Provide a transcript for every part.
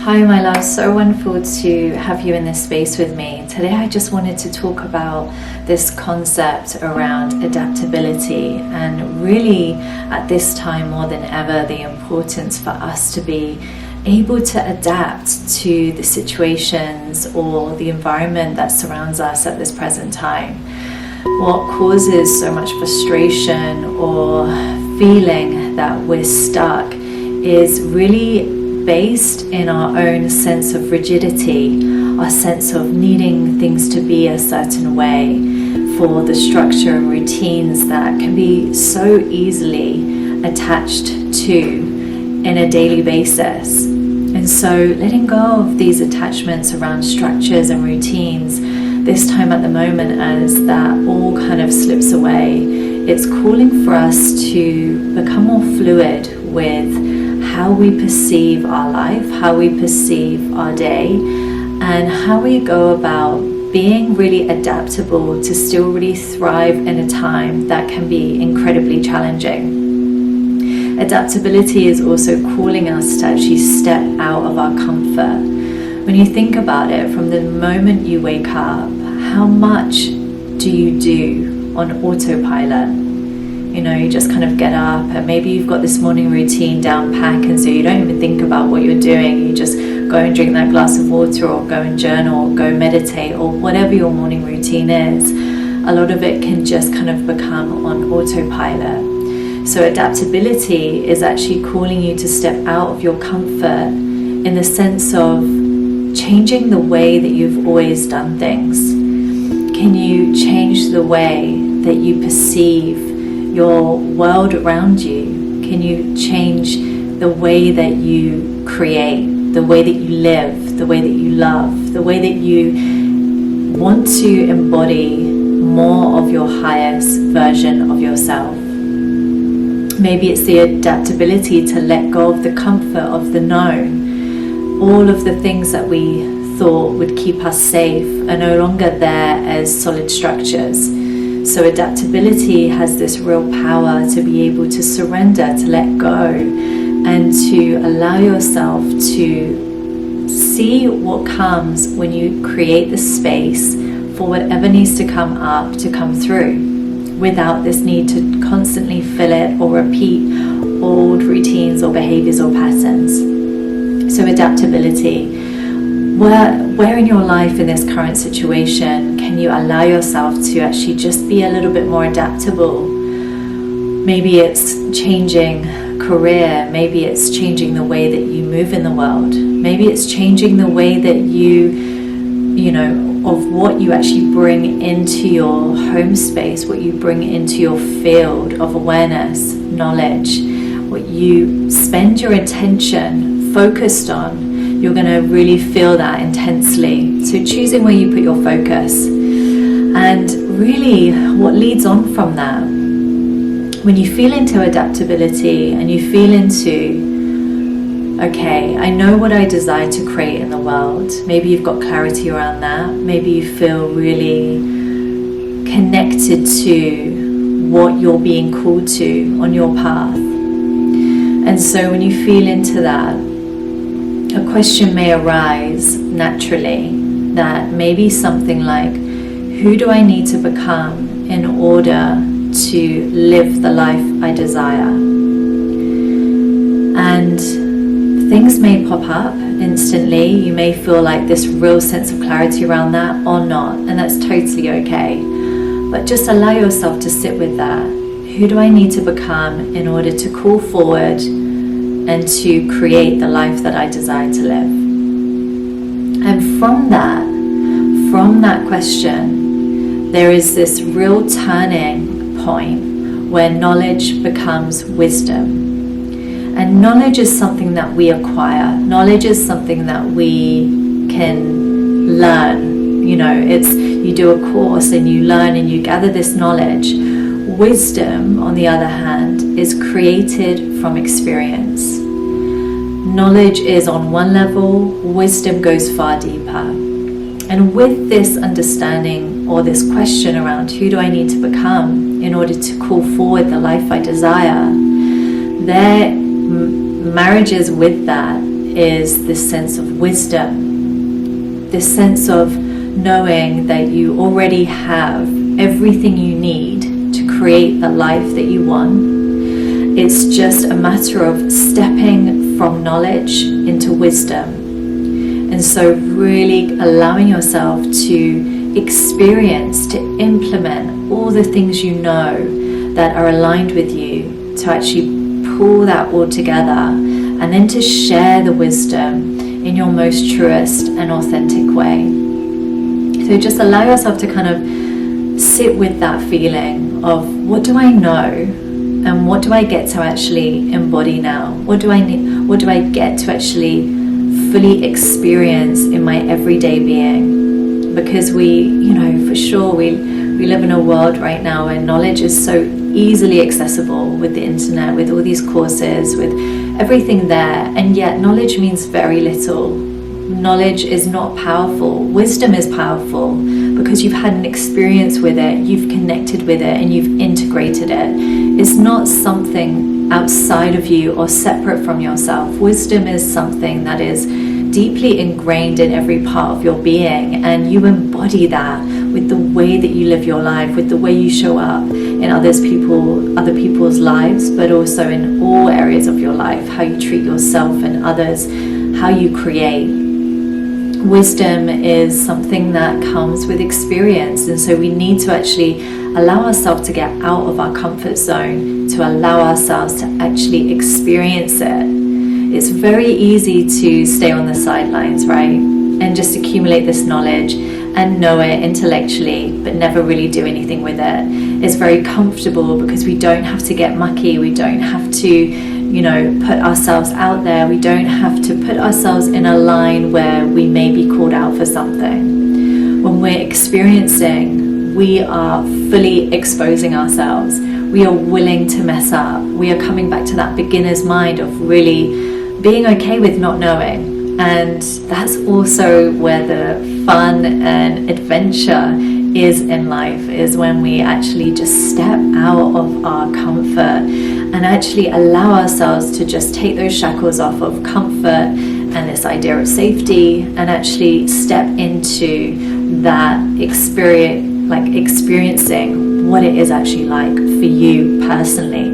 Hi my love, so wonderful to have you in this space with me. Today I just wanted to talk about this concept around adaptability, and really at this time more than ever the importance for us to be able to adapt to the situations or the environment that surrounds us at this present time. What causes so much frustration or feeling that we're stuck is really based in our own sense of rigidity, our sense of needing things to be a certain way, for the structure and routines that can be so easily attached to in a daily basis. And so letting go of these attachments around structures and routines this time at the moment, as that all kind of slips away, it's calling for us to become more fluid with how we perceive our life, how we perceive our day, and how we go about being really adaptable to still really thrive in a time that can be incredibly challenging. Adaptability is also calling us to actually step out of our comfort. When you think about it, from the moment you wake up, how much do you do on autopilot? You know, you just kind of get up and maybe you've got this morning routine down pack, and so you don't even think about what you're doing. You just go and drink that glass of water, or go and journal, or go meditate, or whatever your morning routine is. A lot of it can just kind of become on autopilot. So adaptability is actually calling you to step out of your comfort in the sense of changing the way that you've always done things. Can you change the way that you perceive your world around you? Can you change the way that you create, the way that you live, the way that you love, the way that you want to embody more of your highest version of yourself? Maybe it's the adaptability to let go of the comfort of the known. All of the things that we thought would keep us safe are no longer there as solid structures. So adaptability has this real power to be able to surrender, to let go, and to allow yourself to see what comes when you create the space for whatever needs to come up to come through, without this need to constantly fill it or repeat old routines or behaviors or patterns. So adaptability. Where in your life in this current situation can you allow yourself to actually just be a little bit more adaptable? Maybe it's changing career, maybe it's changing the way that you move in the world, maybe it's changing the way that you know, of what you actually bring into your home space, what you bring into your field of awareness, knowledge, what you spend your attention focused on. You're going to really feel that intensely. So choosing where you put your focus, and really what leads on from that, when you feel into adaptability and you feel into, okay, I know what I desire to create in the world. Maybe you've got clarity around that. Maybe you feel really connected to what you're being called to on your path. And so when you feel into that, a question may arise naturally, that maybe something like, who do I need to become in order to live the life I desire? And things may pop up instantly. You may feel like this real sense of clarity around that, or not, and that's totally okay. But just allow yourself to sit with that. Who do I need to become in order to call forward and to create the life that I desire to live? And from that question, there is this real turning point where knowledge becomes wisdom. And knowledge is something that we acquire. Knowledge is something that we can learn. You know, it's, you do a course and you learn and you gather this knowledge. Wisdom, on the other hand, is created from experience. Knowledge is on one level, wisdom goes far deeper. And with this understanding, or this question around who do I need to become in order to call forward the life I desire, there marriages with that is this sense of wisdom, this sense of knowing that you already have everything you need to create the life that you want. It's just a matter of stepping from knowledge into wisdom. And so really allowing yourself to experience, to implement all the things you know that are aligned with you, to actually pull that all together, and then to share the wisdom in your most truest and authentic way. So just allow yourself to kind of sit with that feeling of, what do I know? And what do I get to actually embody now? What do I need? What do I get to actually fully experience in my everyday being? Because for sure, we live in a world right now where knowledge is so easily accessible with the internet, with all these courses, with everything there, and yet knowledge means very little. Knowledge is not powerful. Wisdom is powerful because you've had an experience with it, you've connected with it, and you've integrated it. It's not something outside of you or separate from yourself. Wisdom is something that is deeply ingrained in every part of your being, and you embody that with the way that you live your life, with the way you show up in other people's lives, but also in all areas of your life, how you treat yourself and others, how you create. Wisdom is something that comes with experience, and so we need to actually allow ourselves to get out of our comfort zone, to allow ourselves to actually experience it. It's very easy to stay on the sidelines, right? And just accumulate this knowledge and know it intellectually, but never really do anything with it. It's very comfortable because we don't have to get mucky, we don't have to put ourselves out there. We don't have to put ourselves in a line where we may be called out for something. When we're experiencing, we are fully exposing ourselves. We are willing to mess up. We are coming back to that beginner's mind of really being okay with not knowing. And that's also where the fun and adventure is in life, is when we actually just step out of our comfort and actually allow ourselves to just take those shackles off of comfort and this idea of safety, and actually step into that experiencing what it is actually like for you personally,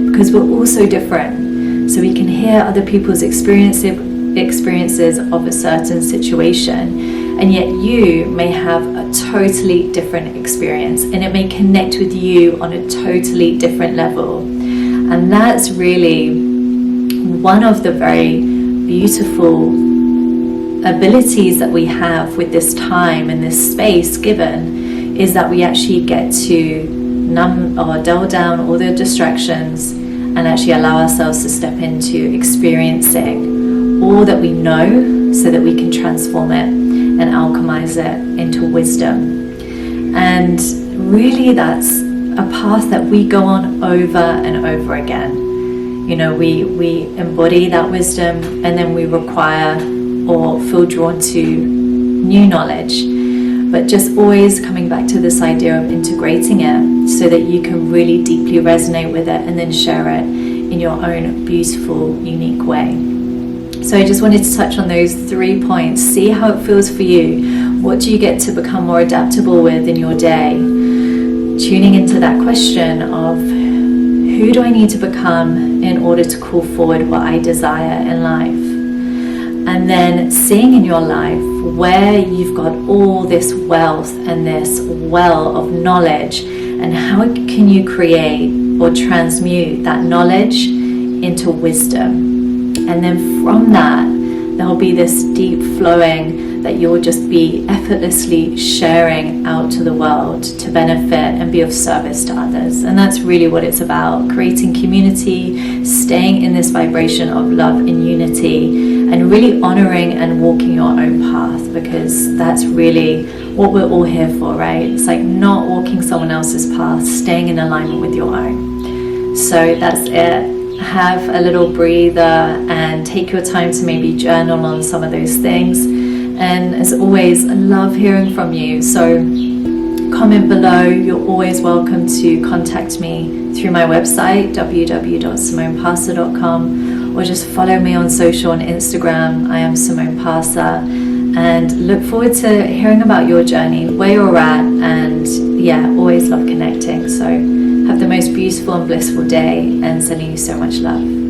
because we're all so different. So we can hear other people's experiences of a certain situation, and yet you may have a totally different experience, and it may connect with you on a totally different level. And that's really one of the very beautiful abilities that we have with this time and this space given, is that we actually get to numb or dull down all the distractions and actually allow ourselves to step into experiencing all that we know, so that we can transform it and alchemize it into wisdom. And really that's a path that we go on over and over again. We embody that wisdom, and then we require or feel drawn to new knowledge, but just always coming back to this idea of integrating it so that you can really deeply resonate with it and then share it in your own beautiful, unique way. So I just wanted to touch on those 3 points. See how it feels for you. What do you get to become more adaptable with in your day? Tuning into that question of, who do I need to become in order to call forward what I desire in life? And then seeing in your life where you've got all this wealth and this well of knowledge, and how can you create or transmute that knowledge into wisdom. And then from that, there'll be this deep flowing that you'll just be effortlessly sharing out to the world to benefit and be of service to others. And that's really what it's about: creating community, staying in this vibration of love and unity, and really honoring and walking your own path, because that's really what we're all here for, right? It's like not walking someone else's path, staying in alignment with your own. So that's it. Have a little breather and take your time to maybe journal on some of those things. And as always, I love hearing from you. So comment below. You're always welcome to contact me through my website, www.simonepastor.com, or just follow me on social on Instagram. I am Simone Parsa, and look forward to hearing about your journey, where you're at, and yeah, always love connecting. So have the most beautiful and blissful day, and sending you so much love.